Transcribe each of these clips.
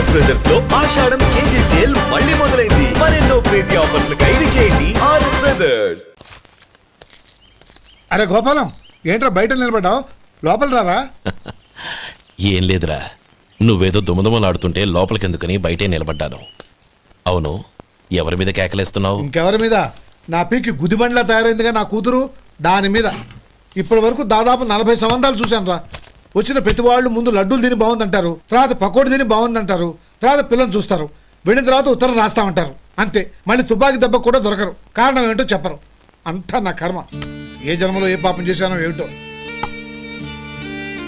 RS brothers లో ఆషాఢం KG sale మళ్ళీ మొదలైంది. మరెన్నో క్రేజీ ఆఫర్స్ ఖైదీ చేయండి ఆర్ఎస్ బ్రదర్స్. అరే గోపాలం, ఏంట్రా బయట నిలబడ్డావు? లోపల రారా. ఏం లేదురా, నువ్వేదో దుమదుమలాడుతుంటే లోపలికెందుకని బయటే నిలబడ్డాను. అవును, ఎవరి మీద కేకలేస్తున్నావు? ఇంకెవరి మీద? నా పీకి గుదిబండ్లా తయారైందిగా నా కూతురు, దాని మీద. ఇప్పటి వరకు దాదాపు 40 సంవత్సరాలు చూశాను రా. వచ్చిన ప్రతి వాళ్ళు ముందు లడ్డూలు తిని బాగుందంటారు, తర్వాత పకోడి తిని బాగుందంటారు, తర్వాత పిల్లలు చూస్తారు, వెళ్ళిన తర్వాత ఉత్తరం రాస్తామంటారు. అంతే, మళ్ళీ తుపాకీ దెబ్బ కూడా దొరకరు. కారణం ఏంటో చెప్పరు. అంతా నా కర్మ. ఏ జన్మలో ఏ పాపం చేశానో ఏమిటో.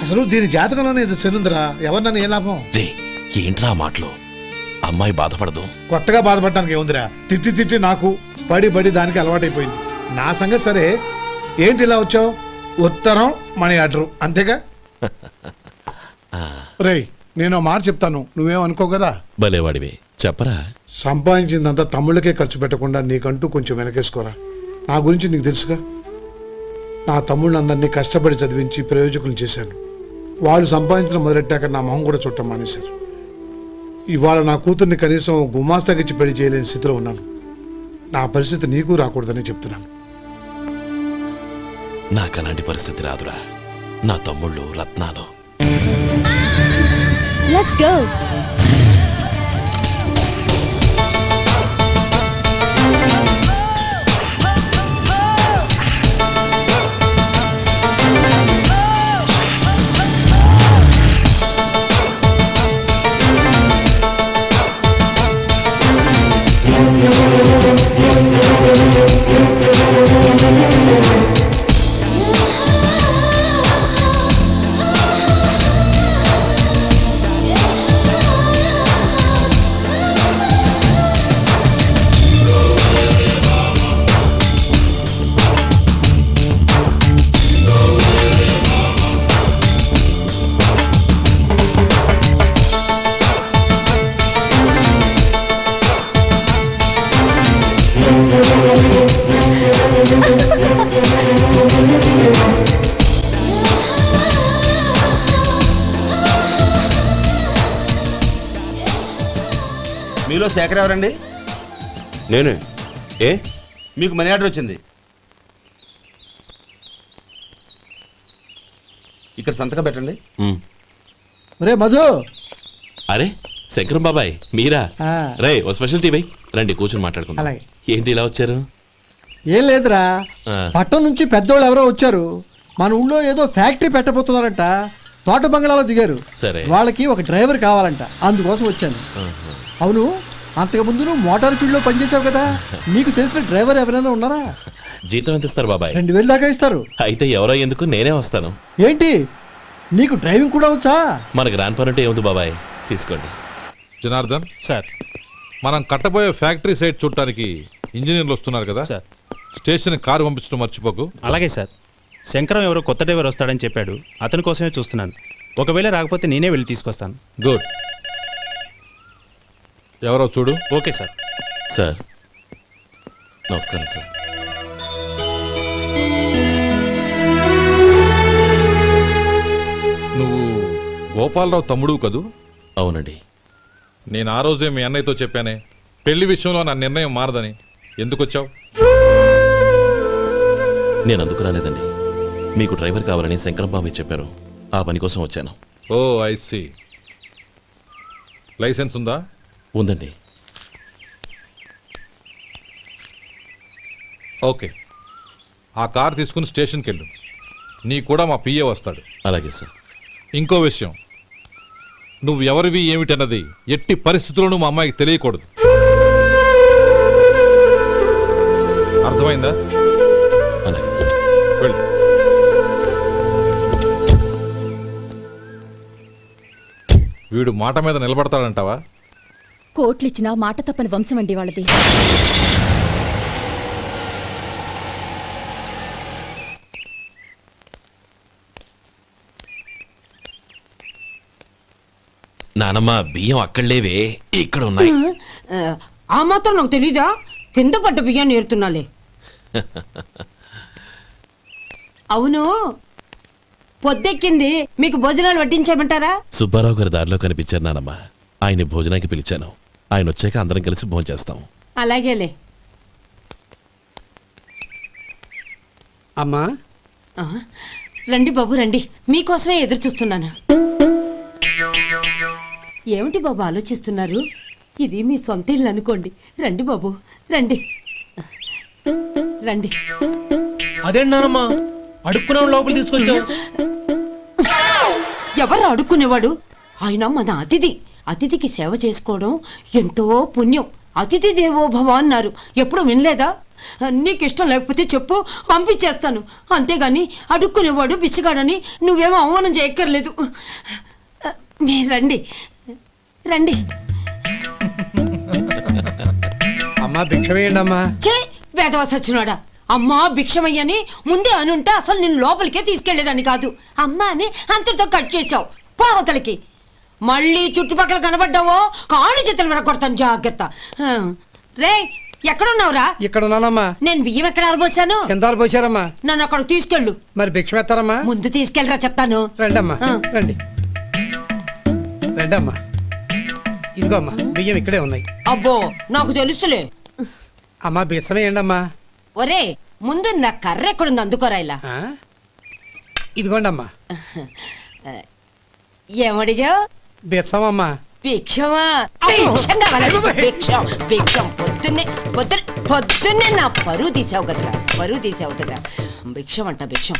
అసలు దీని జాతకంలోనే ఇది చెందుందిరా. ఎవరినన్నా ఏ లాభం? ఏంట్రా మాటలు? అమ్మాయి బాధపడదు. కొత్తగా బాధపడటానికి ఏముందిరా? తిట్టి తిట్టి నాకు పడి పడి దానికి అలవాటైపోయింది. నా సంగతి సరే, ఏంటి ఇలా వచ్చావు? ఉత్తరం మనీ ఆర్డరు అంతేగా? రేయ్, నేను మాట చెప్తాను, నువ్వేం అనుకో కదా. భలేవాడివి, చెప్పరా. సంపాదించిందంతా తమ్ముళ్ళకే ఖర్చు పెట్టకుండా నీకంటూ కొంచెం వెనకేసుకోరా. నా గురించి నీకు తెలుసుగా. నా తమ్ముళ్ళందరినీ కష్టపడి చదివించి ప్రయోజకులు చేశాను. వాళ్ళు సంపాదించడం మొదలెట్టాక నా మొహం కూడా చుట్టం మానేశారు. ఇవాళ నా కూతుర్ని కనీసం గుమాస్తాకిచ్చి పెళ్లి చేయలేని స్థితిలో ఉన్నాను. నా పరిస్థితి నీకు రాకూడదని చెప్తున్నాను. నాకు అలాంటి పరిస్థితి రాదురా. నా తమ్ముళ్ళు రత్నాలు. Let's go. మీలో శేఖర్ ఎవరండి? నేనే. ఏ మీకు మనీ ఆర్డర్ వచ్చింది. ఇక్కడ సంతకం పెట్టండి. రే మధు. అరే శంకరం బాబాయ్, మీరా? రే, ఓ స్పెషల్ టీ బై. రండి కూర్చొని మాట్లాడుకుందాం. ఏంటి ఇలా వచ్చారు? ఏం లేదురా, పట్టణం నుంచి పెద్దోళ్ళు ఎవరో వచ్చారు. మన ఊళ్ళో ఏదో ఫ్యాక్టరీ పెట్టబోతున్నారంట. తోట బంగ్లాలో దిగారు. సరే, వాళ్ళకి ఒక డ్రైవర్ కావాలంట, అందుకోసం వచ్చాను. అవును, అంతకుముందు నువ్వు మోటార్ ఫీల్డ్ లో పనిచేసావు కదా, నీకు తెలిసిన డ్రైవర్ ఎవరైనా ఉన్నారా? జీతం ఎంత ఇస్తారు బాబాయ్? 2000 దాకా ఇస్తారు. అయితే ఎవరో ఎందుకు, నేనే వస్తాను. ఏంటి, నీకు డ్రైవింగ్ కూడా వచ్చా? మనకు రాని పని అంటే ఏముంది బాబాయ్, తీసుకోండి. జనార్దన్ సార్, మనం కట్టబోయే ఫ్యాక్టరీ సైట్ చూడటానికి ఇంజనీర్లు వస్తున్నారు కదా సార్. స్టేషన్ కారు పంపించడం మర్చిపోకు. అలాగే సార్. శంకరం ఎవరో కొత్త డ్రైవర్ వస్తాడని చెప్పాడు, అతని కోసమే చూస్తున్నాను. ఒకవేళ రాకపోతే నేనే వెళ్ళి తీసుకొస్తాను. గుడ్. ఎవరో చూడు. Okay sir. సార్ నమస్కారం సార్. నువ్వు గోపాలరావు తమ్ముడు కదూ? అవునండి. నేను ఆ రోజే మీ అన్నయ్యతో చెప్పానే, పెళ్లి విషయంలో నా నిర్ణయం మారదని. ఎందుకు వచ్చావు? నేను అందుకు రాలేదండి. మీకు డ్రైవర్ కావాలని శంకరం బాబాయ్ చెప్పారు, ఆ పని కోసం వచ్చాను. ఓ ఐ సీ. లైసెన్స్ ఉందా? ఉందండి. ఓకే, ఆ కార్ తీసుకుని స్టేషన్కి వెళ్ళు. నీ కూడా మా పిఏ వస్తాడు. అలాగే సార్. ఇంకో విషయం, నువ్వు ఎవరివి ఏమిటన్నది ఎట్టి పరిస్థితుల్లోనూ మా అమ్మాయికి తెలియకూడదు. అర్థమైందా? అలాగే సార్. వెళ్ళు. వీడు మాట మీద నిలబడతాడంటావా? కోట్లిచ్చినా మాట తప్పని వంశం అండి వాళ్ళది. నానమ్మ, బియ్యం అక్కడ లేవే, ఇక్కడ ఉన్నాయి. ఆ మాత్రం నాకు తెలీదా? కింద పడ్డ బియ్యాన్ని ఏరుతున్నాలే. అవును, పొద్దెక్కింది, మీకు భోజనాలు వడ్డించేయమంటారా? సుబ్బారావు గారి దారిలో కనిపించారు నానమ్మ, ఆయన భోజనానికి పిలిచాను. ఆయన వచ్చాక అందరం కలిసి భోజనం చేస్తాం. అలాగేలే. అమ్మా రండి బాబు రండి, మీకోసమే ఎదురు చూస్తున్నాను. ఏమిటి బాబు ఆలోచిస్తున్నారు? ఇది మీ సొంత ఇల్లు అనుకోండి. రండి బాబు రండి రండి. అదేంటమ్మా అడుక్కునే లోపల తీసుకొచ్చావు? ఎవరు అడుక్కునేవాడు? ఆయన మన అతిథి. అతిథికి సేవ చేసుకోవడం ఎంతో పుణ్యం. అతిథి దేవో భవ అన్నారు, ఎప్పుడు వినలేదా? నీకు ఇష్టం లేకపోతే చెప్పు, పంపించేస్తాను. అంతేగాని అడుక్కునేవాడు బిచ్చగాడని నువ్వేమో అవమానం చేయక్కర్లేదు. మీరు రండి రండి. అమ్మా భిక్షమేయండి అమ్మా. చే వేదవ సచ్చినాడా, అమ్మా భిక్షమయ్యని ముందే అనుంటే అసలు నేను లోపలికే తీసుకెళ్లేదని కాదు. అమ్మా అని అంతటితో కట్ చేసావు. పావతలకి మళ్ళీ చుట్టుపక్కల కనబడ్డావో కాళ్ళు చేతులు విరగొడతాను, జాగ్రత్త. రే ఎక్కడున్నావురా? ఇక్కడ ఉన్నానమ్మా. నేను బియ్యం ఎక్కడ ఆరబోసాను? ఎంత ఆరబోసారమ్మా? నన్ను అక్కడ తీసుకెళ్ళు. మరి భిక్ష పెడతారమ్మా? ముందు తీసుకెళ్ళరా చెప్తాను. రండమ్మా రండి రండమ్మా. ఇదిగో అమ్మా బియ్యం ఇక్కడే ఉన్నాయి. అబ్బో నాకు తెలుసులే. అమ్మా బిచ్చమేయండి అమ్మా. ఒరే ముందు నా కర్ర ఎక్కడుంది అందుకోరా. ఇలా ఇదిగోండి అమ్మా. ఏమడిగా? బిచ్చమమ్మా. భిక్షమా? భిక్షం కావాలండి, భిక్షం భిక్షం. పొద్దున్నే నా పరువు తీసావు కదరా, పరువు తీసావు కదా. భిక్షం అంట భిక్షం.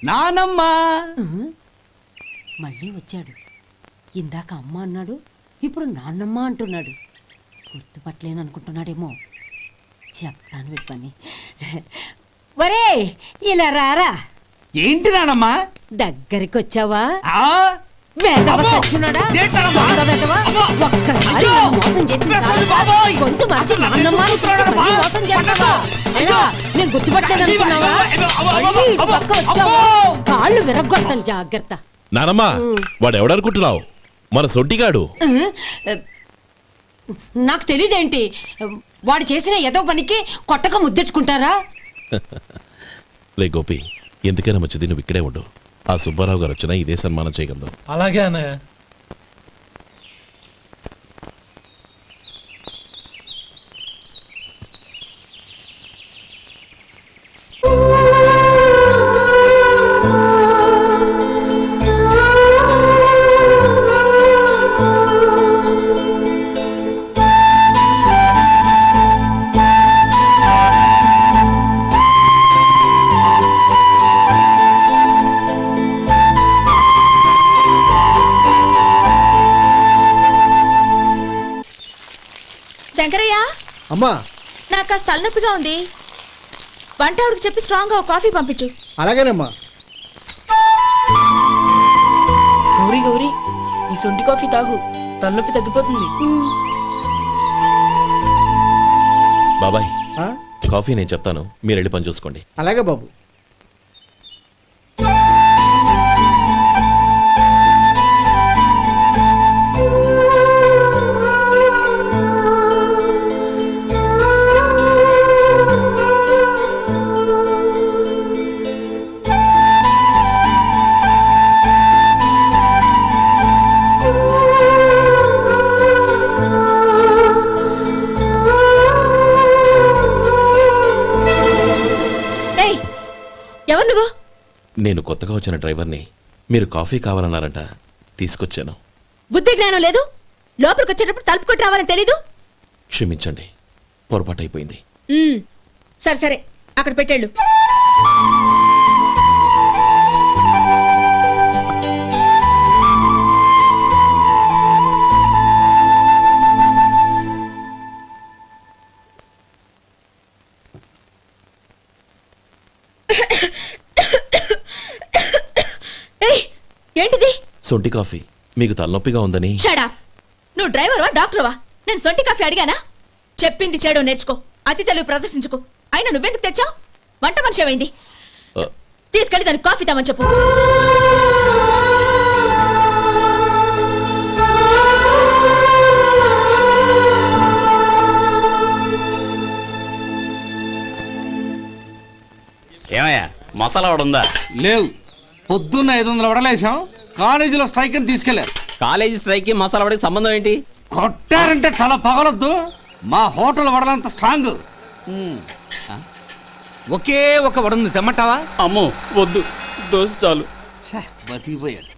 నానమ్మా మళ్ళీ వచ్చాడు. ఇందాక అమ్మ అన్నాడు, ఇప్పుడు నాన్నమ్మ అంటున్నాడు. గుర్తుపట్టలేననుకుంటున్నాడేమో. చెప్తాను వీడి పని. ఒరే ఇలా రారా. ఏంటి నానమ్మా? దగ్గరికి వచ్చావా? వేదవ సచ్చినోడా, వేదవ. ఒక్కసారి మోసం చేసి గొంతు మార్చి నాన్నమ్మ మోసం చేస్తావా? నేను గుర్తుపట్టలేదనుకున్నావా? పక్క వచ్చావా కాళ్ళు విరగొడతాను, జాగ్రత్త. నానమ్మా వాడు ఎవడనుకుంటున్నావు? మన సొంటిగాడు. నాకు తెలియదేంటి? వాడు చేసిన ఏదో పనికి కొట్టక ముద్దెట్టుకుంటారా? లే గోపి, ఎందుకైనా మంచిది నువ్వు ఇక్కడే ఉండు. ఆ సుబ్బారావు గారు వచ్చినా ఇదే సన్మానం చేయగలదు. అలాగే అన్నయ్య. శంకరయ్య అమ్మా నాకు కాస్త తలనొప్పిగా ఉంది. వంట ఆవిడకి చెప్పి స్ట్రాంగ్ గా కాఫీ పంపించు. అలాగేనమ్మా. గౌరీ గౌరీ ఈ సొంటి కాఫీ తాగు, తలనొప్పి తగ్గిపోతుంది. బాబాయ్ కాఫీ నేను చెప్తాను, మీరు వెళ్ళి పని చూసుకోండి. అలాగే బాబు. ఎవరు నువ్వు? నేను కొత్తగా వచ్చిన డ్రైవర్ని. మీరు కాఫీ కావాలన్నారంట, తీసుకొచ్చాను. బుద్ధి జ్ఞానం లేదు. లోపలికి వచ్చేటప్పుడు తలుపు కొట్టి రావాలని తెలీదు. క్షమించండి, పొరపాటు అయిపోయింది. సరే సరే అక్కడ పెట్టేళ్ళు. ఏంటిది? సొంటి కాఫీ. మీకు తలనొప్పిగా ఉందని. షడా, నువ్వు డ్రైవర్వా డాక్టర్వా? నేను సొంటి కాఫీ అడిగానా? చెప్పింది చేయడం నేర్చుకో, అతి తెలివి ప్రదర్శించుకో. అయినా నువ్వెందుకు తెచ్చావు? వంట మనిషి ఏమైంది? తీసుకెళ్ళి దానికి కాఫీ తామని చెప్పు. ఏమయ్యా మసాలా వాడు ఉందా? లేవు. పొద్దున్న 500 వడలేసాం, కాలేజీలో స్ట్రైక్ అని తీసుకెళ్లారు. కాలేజీ స్ట్రైక్ కి మసాలా వడకి సంబంధం ఏంటి? కొట్టారంటే తల పగలొద్దు. మా హోటల్ వడలంత స్ట్రాంగ్. ఒకే ఒక వడుంది తెమ్మంటావా? అమ్మో వద్దు, దోశ చాలు. బతికిపోయాడు.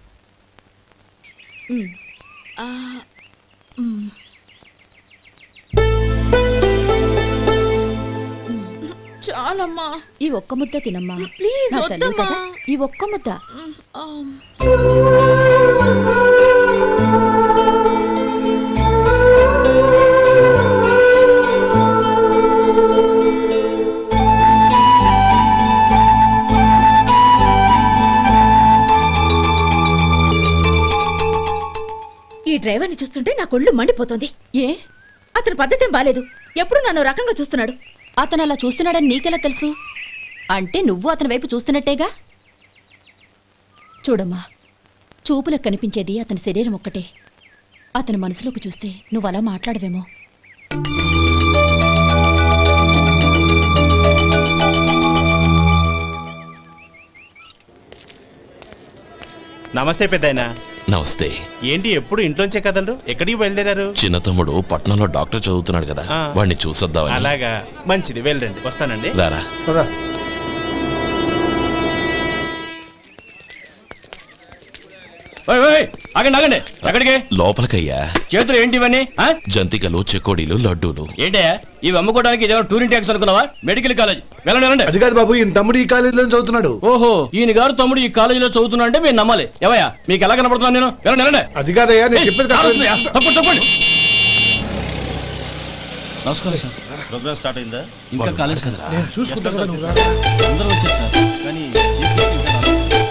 చాలమ్మా, ఈ ఒక్క ముద్ద తినమ్మా ప్లీజ్. నా తల్లి కదా, ఈ ఒక్క ముద్ద. ఈ డ్రైవర్ని చూస్తుంటే నా కొళ్ళు మండిపోతుంది. ఏ అతని పద్ధతేం బాలేదు. ఎప్పుడు నన్ను రకంగా చూస్తున్నాడు. అతను అలా చూస్తున్నాడని నీకెలా తెలుసు? అంటే నువ్వు అతని వైపు చూస్తున్నట్టేగా. చూడమ్మా, చూపులకు కనిపించేది అతని శరీరం ఒక్కటే. అతని మనసులోకి చూస్తే నువ్వు అలా మాట్లాడవేమో. నమస్తే పెద్దాయనా. నమస్తే. ఏంటి ఎప్పుడు ఇంట్లోంచే కదలరు? ఎక్కడికి బయలుదేరారు? చిన్న తమ్ముడు పట్నంలో డాక్టర్ చదువుతున్నాడు కదా, వాడిని చూసొద్దామని. అలాగా, మంచిది, వెళ్ళండి. వస్తానండి. రారా. ఆగండి ఆగండి, ఎక్కడికి? లోపలికయ్యా. చేతులు ఏంటి ఇవన్నీ? జంతికలు, చెకోడీలు, లడ్డూలు. ఏంటయ్యా ఇవి అమ్ముకోవడానికి ఇదేమో టూరింగ్ ట్యాక్స్ అనుకున్నావా? Medical college. వెళ్ళండి. అది కాదు బాబు, ఈయన తమ్ముడు ఈ కాలేజీలో చదువుతున్నాడు. ఓహో, ఈయన గారు తమ్ముడు ఈ కాలేజీలో చదువుతున్నా అంటే మీరు నమ్మాలి. ఎవయ్యా మీకు ఎలా కనపడుతున్నాను నేను? వెళ్ళండి. అది కాదయ్యా, నేను చెప్పేది తప్పండి. నమస్కారం సార్. ప్రోగ్రామ్ స్టార్ట్ అయిందా? ఇంకా కాలేజ్ కదా. నేను చూసుకుంటా కదా. అందరూ వచ్చారు సార్, కానీ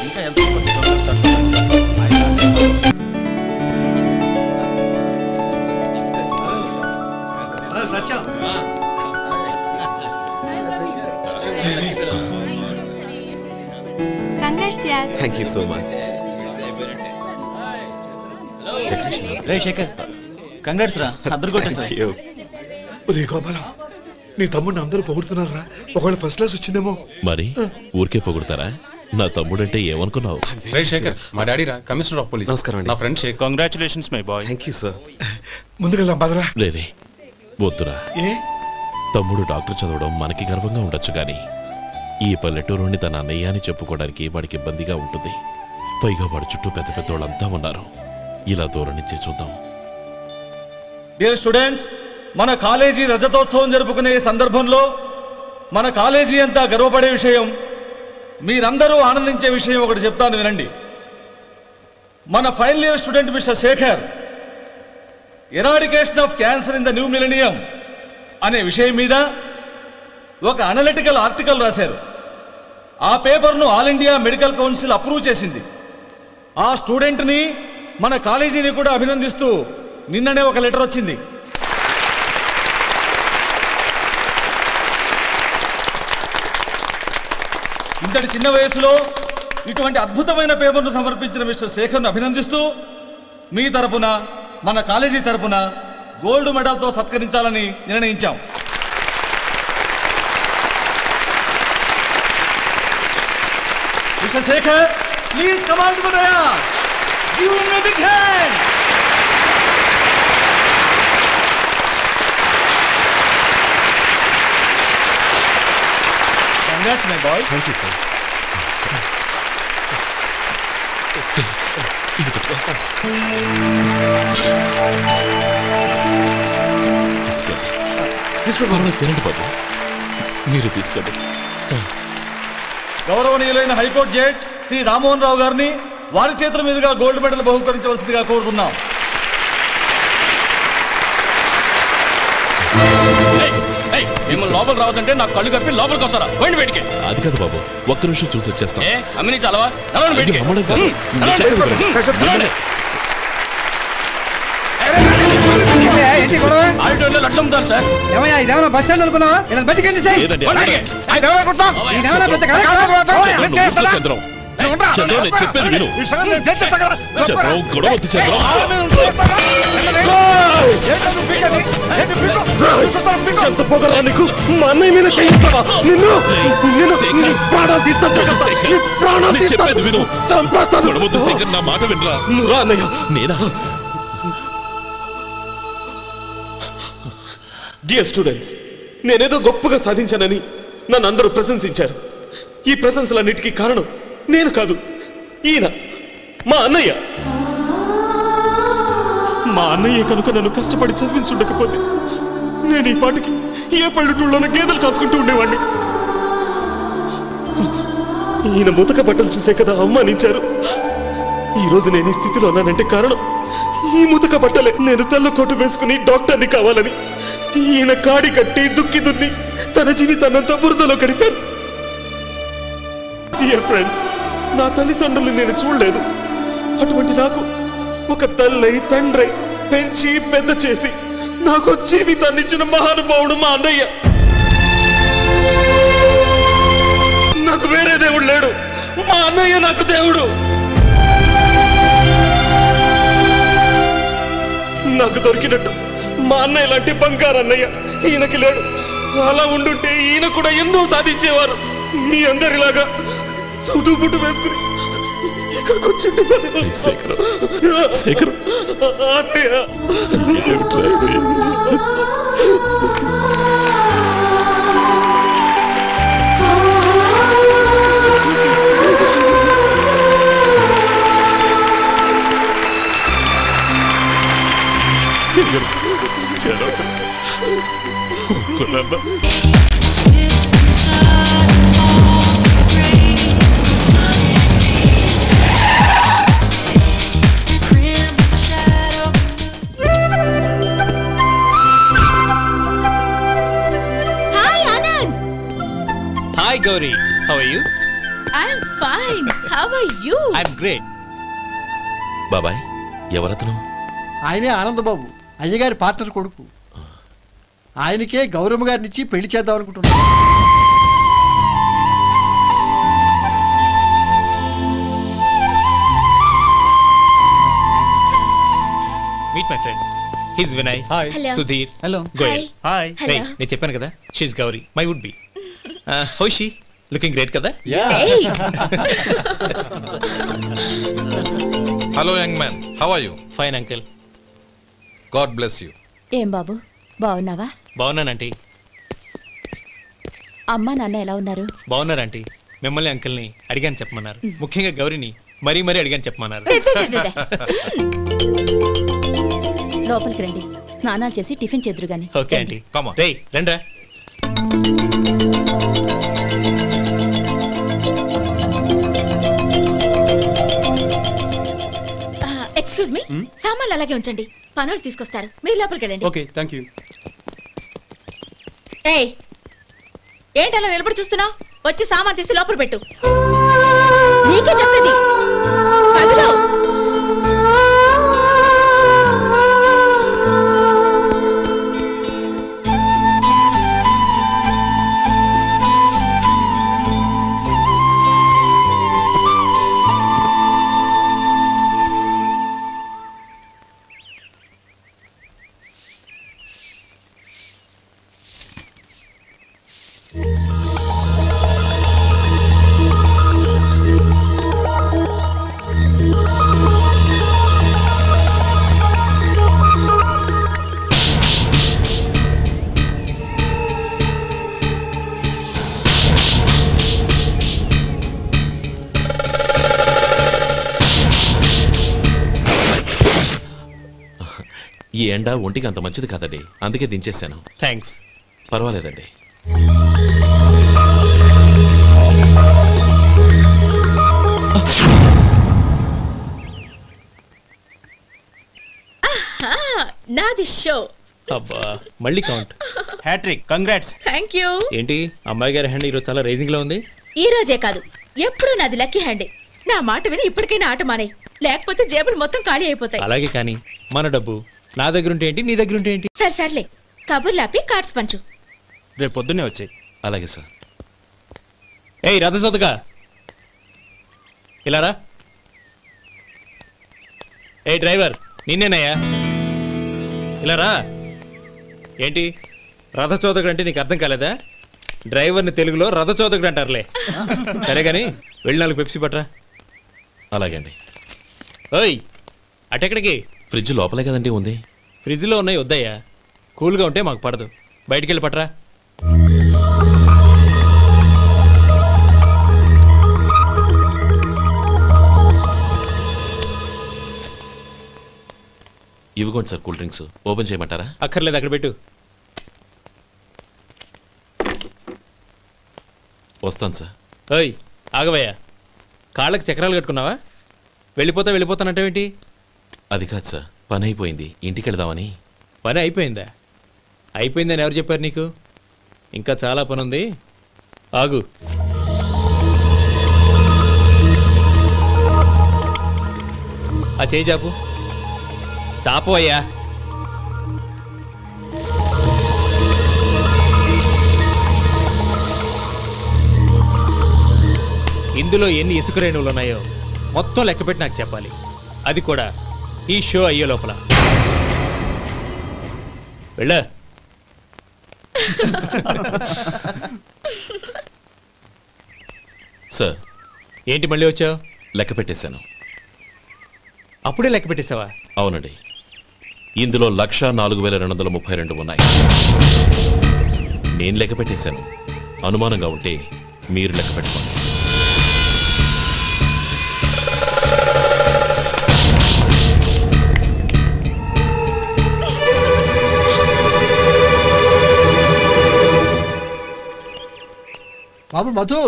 ఇంకా ఎంత program start Satyam. Thank you so much. రే శేఖర్, కంగ్రాట్స్ రా, అద్దరు కొట్టా సార్. రే గోపాలం, నీ తమ్ముడిని అందరూ పొగుడుతున్నారా? ఒకవేళ ఫస్ట్ క్లాస్ వచ్చిందేమో. మరి ఊరికే పొగుడతారా? నా తమ్ముడంటే ఏమనుకున్నావు? రే శేఖర్, మా డాడీ రా, కమిషనర్ ఆఫ్ పోలీస్. నమస్కారం అండి. నా friend Shekhar. Congratulations my boy. Thank you sir. ముందుకెళ్దాం పదరా. లేదే వద్దురా. తమ్ముడు డాక్టర్ చదవడం మనకి గర్వంగా ఉండొచ్చు కానీ ఈ పల్లెటూరుని తన అన్నయ్య అని చెప్పుకోవడానికి వాడికి ఇబ్బందిగా ఉంటుంది. పైగా వాడి చుట్టూ పెద్ద పెద్దోళ్ళంతా ఉన్నారు. ఇలా దూరం నుంచే చూద్దాం. డియర్ స్టూడెంట్స్, మన కాలేజీ రజతోత్సవం జరుపుకునే సందర్భంలో మన కాలేజీ అంతా గర్వపడే విషయం, మీరందరూ ఆనందించే విషయం ఒకటి చెప్తాను వినండి. మన final year student mister Shekhar eradication of cancer in the new millennium అనే విషయం మీద ఒక అనలిటికల్ ఆర్టికల్ రాశారు. ఆ పేపర్ను All India Medical Council approve చేసింది. ఆ స్టూడెంట్ని, మన కాలేజీని కూడా అభినందిస్తూ నిన్ననే ఒక లెటర్ వచ్చింది. ఇంతటి చిన్న వయసులో ఇటువంటి అద్భుతమైన పేపర్ను సమర్పించిన మిస్టర్ శేఖర్ను అభినందిస్తూ మీ తరపున, మన కాలేజీ తరపున గోల్డ్ మెడల్తో సత్కరించాలని నిర్ణయించాం. Mister Shekhar, please come on to the dais. Give him a big hand. Congrats, my boy. Thank you, sir. తీసుకోండి, తినండి బాబు. మీరు తీసుకోండి. గౌరవనీయులైన హైకోర్టు జడ్జ్ శ్రీ రామ్మోహన్ రావు గారిని వారి చేతుల మీదుగా గోల్డ్ మెడల్ బహుకరించవలసిందిగా కోరుతున్నాం. మిమ్మల్ని లోపల రావద్దంటే నాకు కళ్ళు కప్పి లోపలికి వస్తారా? పోయింది బయటికి. అది కాదు బాబు, ఒక్క నిమిషం చూసి వచ్చేస్తాం. అమ్మిని చాలవా? బయటికి ఆడిటోరియంలో లడ్లు అమ్ముతారు సార్. ఏమయ్యా, ఇదేమన్నా బస్ స్టాండ్ అనుకున్నావా? ఇలా బతికండి సార్. చంద్రం, నేను చెప్పేది విను. చంద్రం, గొడవ వద్దు చంద్రం. ఎంత పొగరా నీకు? మా అన్నయ్య మీద చేయిస్తావా? నిన్ను నిన్ను ప్రాణాలు తీస్తాను, చెప్పేది విను. చంపేస్తాను. శేఖర్ నా మాట వినరా? నువ్వు రా అన్నయ్య. నేనా? డియర్ స్టూడెంట్స్, నేనేదో గొప్పగా సాధించానని నన్ను అందరూ ప్రశంసించారు. ఈ ప్రశంసలన్నిటికీ కారణం నేను కాదు, ఈయన మా అన్నయ్య. మా అన్నయ్య కనుక నన్ను కష్టపడి చదివించుండకపోతే నేను ఈ పాటికి ఏ పల్లెటూళ్ళలోనూ గేదెలు కాసుకుంటూ ఉండేవాడిని. ఈయన ముతక బట్టలు చూసే కదా అవమానించారు. ఈ రోజు నేను ఈ స్థితిలో ఉన్నానంటే కారణం ఈ ముతక బట్టలే. నేను తెల్ల కోటు వేసుకుని డాక్టర్ని కావాలని ఈయన కాడి కట్టి దుక్కి దున్ని తన జీవితాన్నంతా బురదలో గడిపాను. డియర్ ఫ్రెండ్స్, నా తల్లిదండ్రులు నేను చూడలేదు. అటువంటి నాకు ఒక తల్లి తండ్రి పెంచి పెద్ద చేసి నాకు జీవితాన్ని ఇచ్చిన మహానుభావుడు మా అన్నయ్య. నాకు వేరే దేవుడు లేడు, మా అన్నయ్య నాకు దేవుడు. నాకు దొరికినట్టు మా అన్నయ్య లాంటి బంగారు అన్నయ్య ఈయనకి లేడు. అలా ఉండుంటే ఈయన కూడా ఎన్నో సాధించేవారు. మీ అందరిలాగా సుదుబుట్టు వేసుకుని ఇక్కడికి వచ్చింది అన్నయ్య. Hi Gauri, how are you? I'm fine. How are you? I'm great. బాబాయ్, ఎవరతను? ఆయనే ఆనందబాబు, అయ్యగారి పార్ట్నర్ కొడుకు. ఆయనకే గౌరమ్మ గారినిచ్చి పెళ్లి చేద్దాం అనుకుంటున్నాను. Meet my friends. He's Vinay. Hi. Hello. Sudhir. Hello. Goyal. Hi. Hey, నేను చెప్పాను కదా, she's Gauri, my would be. How is she? Looking great కదా? Hey. Hello young man, how are you? Fine uncle. God bless you. ఏం బాబు, బాగున్నావా? బాగున్నానంటీ. అమ్మా నాన్న ఎలా ఉన్నారు? బాగున్నారంటీ. మిమ్మల్ని అంకుల్ని అడిగాను చెప్పమన్నారు. ముఖ్యంగా గౌరిని మరీ మరీ అడిగాను చెప్పమన్నారు. లోపలికి రండి, స్నానాలు చేసి టిఫిన్ చేద్దురు గాని. Okay aunty. Come on. రేయ్ రండ్రా. ఎక్స్క్యూజ్ మీ, సామాన్లు అలాగే ఉంచండి, పనులు తీసుకొస్తారు. మీరు లోపలికి వెళ్ళండి. Okay, thank you. ఏయ్, ఏంటి అలా నిలబడి చూస్తున్నావు? వచ్చి సామాన్ తీసి లోపల పెట్టు. నీకే చెప్పేది. కదులు. ఈ ఎండ ఒంటికి అంత మంచిది కాదండి, అందుకే దించేశాను. థ్యాంక్స్. పర్వాలేదండి. నాది షో. అబ్బా, మళ్ళీ count. Hattrick. Congrats. Thank you. ఏంటి అమ్మాయి గారి హ్యాండ్ ఈరోజు చాలా రేజింగ్ లో ఉంది? ఈ రోజే కాదు, ఎప్పుడు నాది లక్కీ హ్యాండే. నా మాట విని ఇప్పటికైనా ఆట మానే, లేకపోతే జేబులు మొత్తం ఖాళీ అయిపోతాయి. అలాగే కానీ మన డబ్బు నా దగ్గర ఉంటే ఏంటి, నీ దగ్గర ఉంటే ఏంటి? సరే సర్లే, కబుర్లాపి కార్డ్స్ పంచు. రేపు పొద్దున్నే వచ్చాయి. అలాగే సార్. ఏయ్ రథసోదగా, ఇలా రా. ఏ డ్రైవర్, నిన్నేనయ్యా. ఇలా రా. ఏంటి రథచోదకుడు అంటే నీకు అర్థం కాలేదా? డ్రైవర్ని తెలుగులో రథచోదకుడు అంటారులే. సరే కానీ వెళ్ళి 4 పెప్సీ పట్రా. అలాగే అండి. ఓయ్ అటెక్కడికి? ఫ్రిడ్జ్ లోపలే కదండి ఉంది. ఫ్రిడ్జ్లో ఉన్నాయి వద్దయ్యా, కూల్గా ఉంటే మాకు పడదు. బయటికి వెళ్ళి పట్రా. ఇవ్వకోండి సార్ కూల్ డ్రింక్స్. ఓపెన్ చేయమంటారా? అక్కర్లేదు, అక్కడ పెట్టు. వస్తాను సార్. ఓయ్ ఆగవయ్యా, కాళ్ళకి చక్రాలు కట్టుకున్నావా? వెళ్ళిపోతానంటావేంటి? అది కాదు సార్, పని అయిపోయింది, ఇంటికి వెళదామని. పని అయిపోయిందా? అయిపోయిందని ఎవరు చెప్పారు నీకు? ఇంకా చాలా పని ఉంది, ఆగు. ఆ చేయి చాపు. చాపు అయ్యా. ఇందులో ఎన్ని ఇసుక రేణువులు ఉన్నాయో మొత్తం లెక్కపెట్టి నాకు చెప్పాలి. అది కూడా ఈ షో అయ్యే లోపల. వెళ్ళ. సార్ ఏంటి మళ్ళీ వచ్చావు? లెక్క పెట్టేశాను. అప్పుడే లెక్క పెట్టేశావా? అవునండి. ఇందులో 1,04,232 ఉన్నాయి. నేను లెక్క పెట్టేశాను. అనుమానంగా ఉంటే మీరు లెక్క పెట్టుకోండి. బాబు మధు,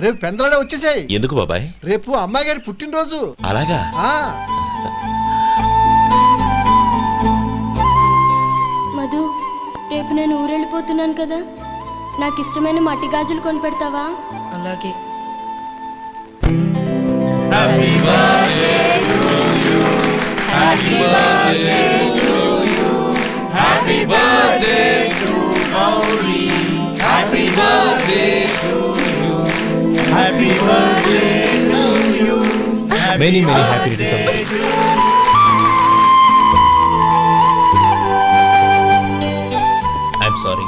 రేపు పెందలాడే వచ్చేసాయి. ఎందుకు బాబాయ్? రేపు అమ్మాయి గారి పుట్టినరోజు. అలాగా? మధు, రేపు నేను ఊరెళ్ళిపోతున్నాను కదా, నాకు ఇష్టమైన మట్టి గాజులు కొనిపెడతావా? అలాగే. Many happy returns of the day. I'm sorry.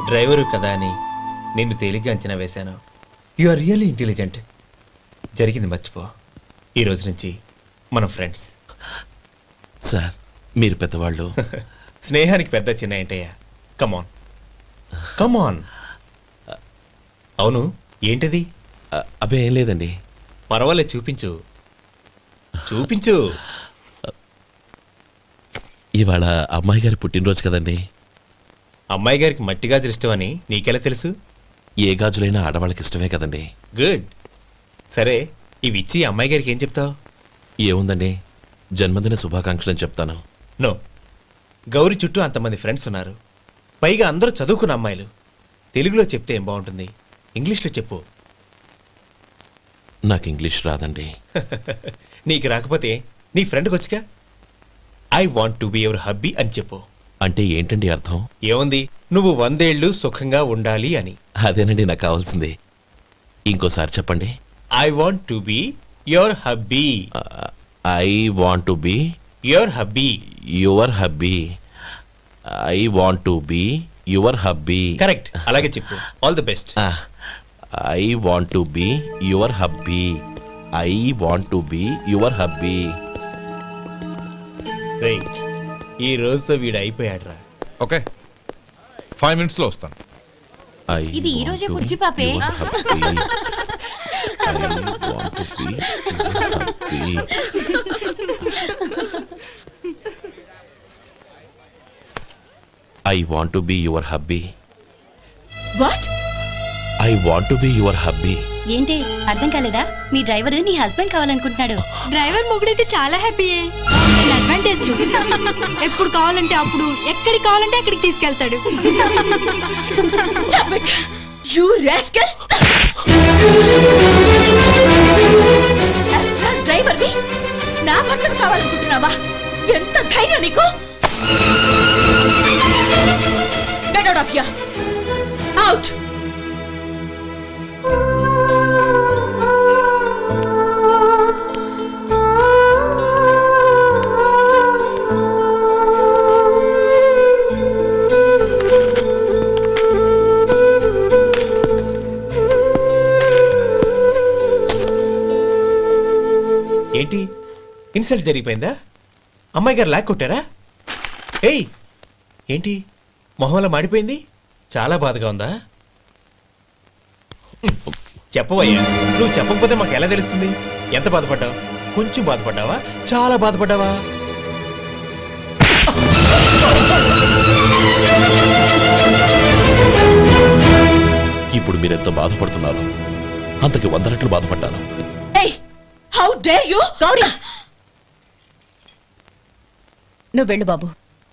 Driver కదా అని నిన్ను తేలిగ్గా అంచనా వేశాను. You are really intelligent. జరిగింది మర్చిపో. ఈ రోజు నుంచి మనం ఫ్రెండ్స్. సార్ మీరు పెద్దవాళ్ళు. స్నేహానికి పెద్ద చిన్న ఏంటయ్యా? కమాన్ కమాన్. అవును, ఏంటది? అబ్బే ఏం లేదండి. పర్వాలేదు, చూపించు చూపించు. ఇవాళ అమ్మాయి గారి పుట్టినరోజు కదండి. అమ్మాయి గారికి మట్టి గాజులు ఇష్టమని నీకెలా తెలుసు? ఏ గాజులైనా ఆడవాళ్ళకి ఇష్టమే కదండి. గుడ్. సరే, ఇవి ఇచ్చి అమ్మాయి గారికి ఏం చెప్తావు? ఏముందండి, జన్మదిన శుభాకాంక్షలని చెప్తాను. నో, గౌరీ చుట్టూ అంతమంది ఫ్రెండ్స్ ఉన్నారు, పైగా అందరూ చదువుకున్న అమ్మాయిలు. తెలుగులో చెప్తే ఏం బాగుంటుంది? ఇంగ్లీష్లో చెప్పు. నాకు ఇంగ్లీష్ రాదండి. నీకు రాకపోతే నీ ఫ్రెండ్కి వచ్చిగా I want to be your hubby అని చెప్పు. అంటే ఏంటండి అర్థం? ఏముంది, నువ్వు 100 ఏళ్ళు సుఖంగా ఉండాలి అని. అదేనండి నాకు కావాల్సింది. ఇంకోసారి చెప్పండి. I want to be your hubby. I want to be your hubby. Your hubby. I want to be your hubby. Correct, అలాగే చెప్పు. All the best. I want to be your hubby. I want to be your hubby. ఈ రోజుతో వీడు అయిపోయాడురా. Okay, 5 minutes లో వస్తాను. ఇది ఈ రోజే కుర్చీ పాపే. I want to be your hubby. What? I want to be your hubby. ఏంటి అర్థం కాలేదా? మీ డ్రైవర్ నీ హస్బెండ్ కావాలనుకుంటున్నాడు. డ్రైవర్ మొగుడైతే చాలా హ్యాపీయే. అడ్వాంటేజ్లు ఎప్పుడు కావాలంటే అప్పుడు, ఎక్కడికి కావాలంటే అక్కడికి తీసుకెళ్తాడు. Stop it! You rascal! Driver వి నా భర్తను కావాలనుకుంటున్నావా? ఎంత ధైర్యం నీకు? Get out of here! Out! Insult జరిగిపోయిందా? అమ్మాయి గారు లాక్ కొట్టారా? ఏయ్ ఏంటి మొహంలో మాడిపోయింది? చాలా బాధగా ఉందా? చెప్పవయ్యా, నువ్వు చెప్పకపోతే మాకు ఎలా తెలుస్తుంది? ఎంత బాధపడ్డావు? కొంచెం బాధపడ్డావా? చాలా బాధపడ్డావా? ఇప్పుడు మీరెంత బాధపడుతున్నారు, అంతకి 100 రెట్లు బాధపడ్డాను. How dare you Gauri! నువ్వు వెళ్ళు బాబు.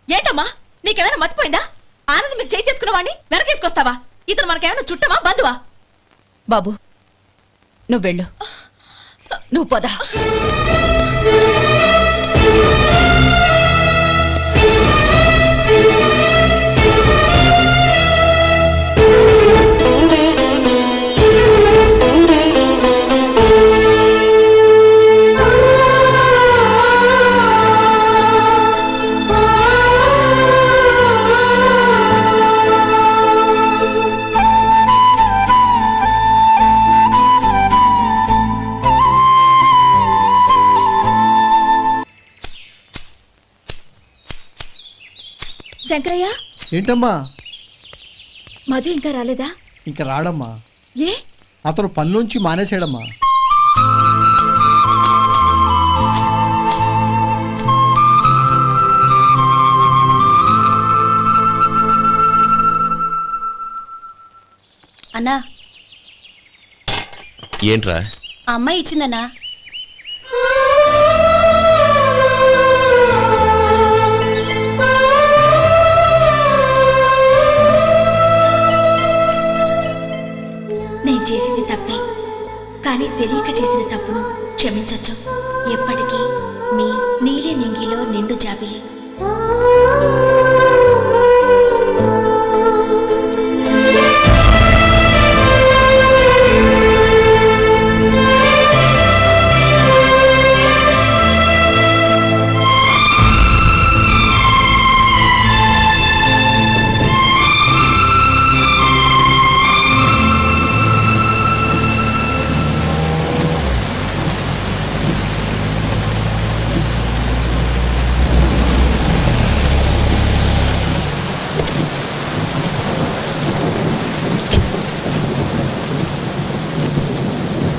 ఏంటమ్మా నీకేమైనా మర్చిపోయిందా? ఆనందం మీరు చేసుకున్న వాడిని వెనకేసుకొస్తావా? ఇతను మనకేమైనా చుట్టమా బంధువా? బాబు నువ్వు వెళ్ళు, నువ్వు పద. శంకరయ్య, ఏంటమ్మా? మధు ఇంకా రాలేదా? ఇంకా రాడమ్మా. ఏ? అతను పనిలోంచి మానేసాడమ్మా. అన్నా, ఏంట్రా? ఆ అమ్మాయి ఇచ్చిందన్నా. నేను చేసింది తప్పే, కానీ తెలియక చేసిన తప్పును క్షమించొచ్చు. ఎప్పటికీ మీ నీలి నింగిలో నిండు జాబిలి.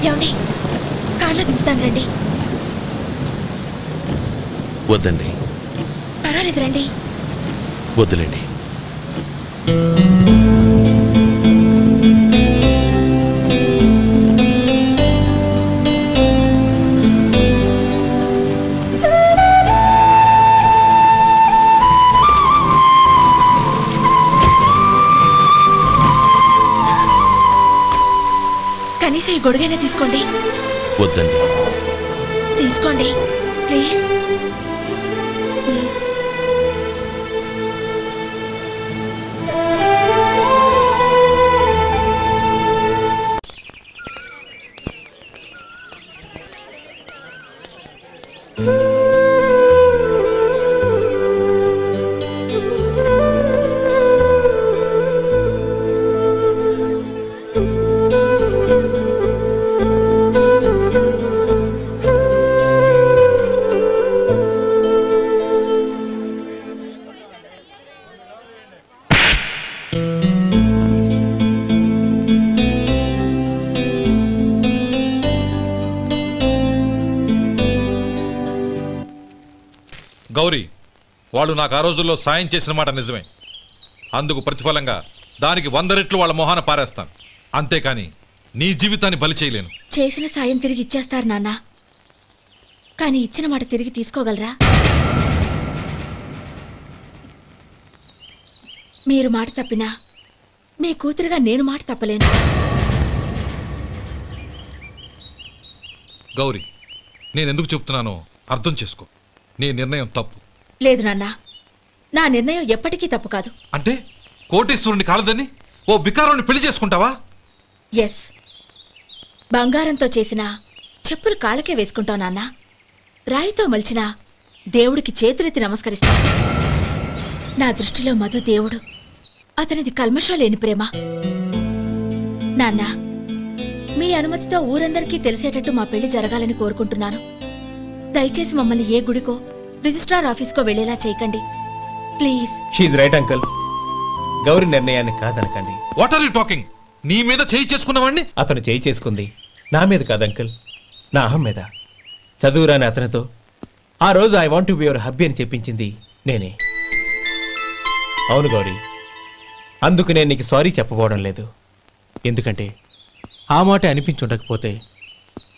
ఏమండి, కాళ్ళ దింపుతాను రండి. వద్దండి. పర్వాలేదు రండి. వద్దులేండి. కనీసం ఈ గొడుగైనా తీసుకోండి. వద్దండి. తీసుకోండి ప్లీజ్. గౌరీ, వాళ్ళు నాకు ఆ రోజుల్లో సాయం చేసిన మాట నిజమే. అందుకు ప్రతిఫలంగా దానికి 100 రెట్లు వాళ్ళ మొహాన పారేస్తాను. అంతేకాని నీ జీవితాన్ని బలి చేయలేను. చేసిన సాయం తిరిగి ఇచ్చేస్తారు నాన్న, కానీ ఇచ్చిన మాట తిరిగి తీసుకోగలరా? మీరు మాట తప్పినా మీ కూతురుగా నేను మాట తప్పలేను. గౌరీ, నేనెందుకు చెప్తున్నానో అర్థం చేసుకో. నీ నిర్ణయం తప్పు. లేదు నాన్న, నా నిర్ణయం ఎప్పటికీ తప్పు కాదు. అంటే కోటేశ్వరుని కాలదని ఓ బికారుని పెళ్లి చేసుకుంటావా? ఎస్, బంగారంతో చేసిన చెప్పులు కాళ్ళకే వేసుకుంటావు నాన్న. రాయితో మలిచిన దేవుడికి చేతులెత్తి నమస్కరిస్తా. నా దృష్టిలో మధు దేవుడు, అతనిది కల్మషం లేని ప్రేమ. నాన్న, మీ అనుమతితో ఊరందరికీ తెలిసేటట్టు మా పెళ్లి జరగాలని కోరుకుంటున్నాను. దయచేసి మమ్మల్ని ఏ గుడికో రిజిస్ట్రార్ ఆఫీస్కో వెళ్ళేలా చేయకండి please. She's right uncle. Gauri నిర్ణయాన్ని కాదనకండి. What are you talking? నీ మీద చేయి చేసుకున్నవాడిని అతను చేయి చేసుకుంది నా మీద కాదు అంకుల్, నా అహం మీద. చదువురాని అతనితో ఆ రోజు I want to be your hubby అని చెప్పించింది నేనే. అవును గౌరీ, అందుకు నేను నీకు సారీ చెప్పబోవడం లేదు. ఎందుకంటే ఆ మాట అనిపించుండకపోతే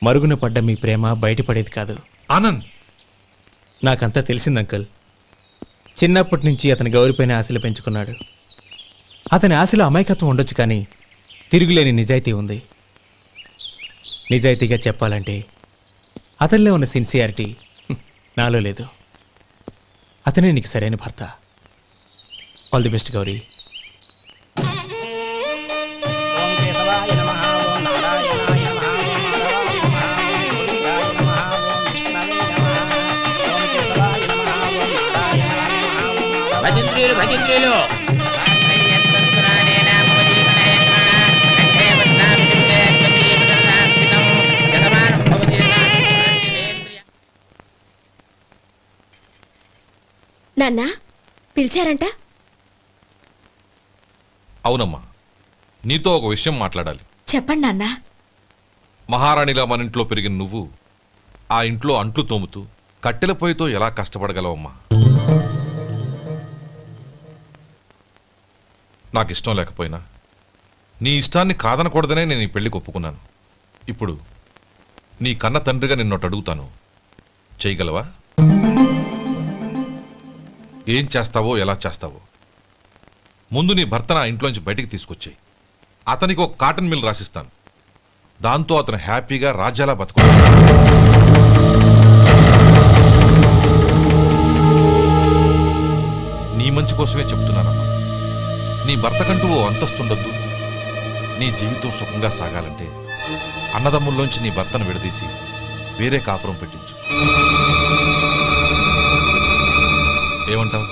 మరుగున పడ్డ మీ ప్రేమ బయటపడేది కాదు. ఆనంద్, నాకంతా తెలిసింది అంకుల్. చిన్నప్పటి నుంచి అతని గౌరీపైన ఆశలు పెంచుకున్నాడు. అతని ఆశలో అమాయకత్వం ఉండొచ్చు, కానీ తిరుగులేని నిజాయితీ ఉంది. నిజాయితీగా చెప్పాలంటే అతనిలో ఉన్న సిన్సియారిటీ నాలో లేదు. అతనే నీకు సరైన భర్త. All the best Gauri. భజంత్రీలు భజంత్రీలు నాన్న పిలిచారంట? అవునమ్మా, నీతో ఒక విషయం మాట్లాడాలి. చెప్పండి నాన్న. మహారాణిలా మన ఇంట్లో పెరిగిన నువ్వు ఆ ఇంట్లో అంట్లు తోముతూ కట్టెల పొయ్యితో ఎలా కష్టపడగలవమ్మా? నాకు ఇష్టం లేకపోయినా నీ ఇష్టాన్ని కాదనకూడదనే నేను ఈ పెళ్లికి ఒప్పుకున్నాను. ఇప్పుడు నీ కన్న తండ్రిగా నిన్నొట్టు అడుగుతాను, చేయగలవా? ఏం చేస్తావో ఎలా చేస్తావో ముందు నీ భర్తను ఆ ఇంట్లోంచి బయటికి తీసుకొచ్చాయి. అతనికి ఒక కాటన్ మిల్ రాసిస్తాను. దాంతో అతను హ్యాపీగా రాజ్యాలా బతుకుతాడు. నీ మంచి కోసమే చెప్తున్నానమ్మా. నీ భర్తకంటూ ఓ అంతస్తుండొద్దు. నీ జీవితం సుఖంగా సాగాలంటే అన్నదమ్ముల్లోంచి నీ భర్తను విడదీసి వేరే కాపురం పెట్టించు. ఏమంటావు?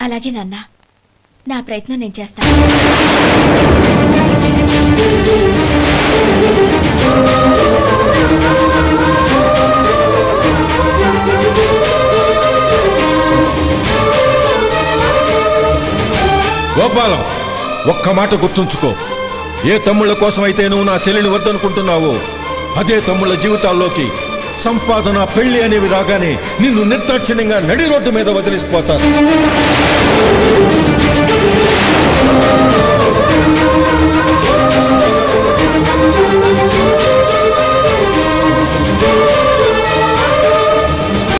అలాగే నాన్న, నా ప్రయత్నం నేను చేస్తాను. గోపాలం, ఒక్క మాట గుర్తుంచుకో. ఏ తమ్ముళ్ళ కోసం అయితే నువ్వు నా చెల్లిని వద్దనుకుంటున్నావో అదే తమ్ముళ్ళ జీవితాల్లోకి సంపాదన, పెళ్లి అనేవి రాగానే నిన్ను నిర్దాక్షిణ్యంగా నడి రోడ్డు మీద వదిలిసిపోతారు.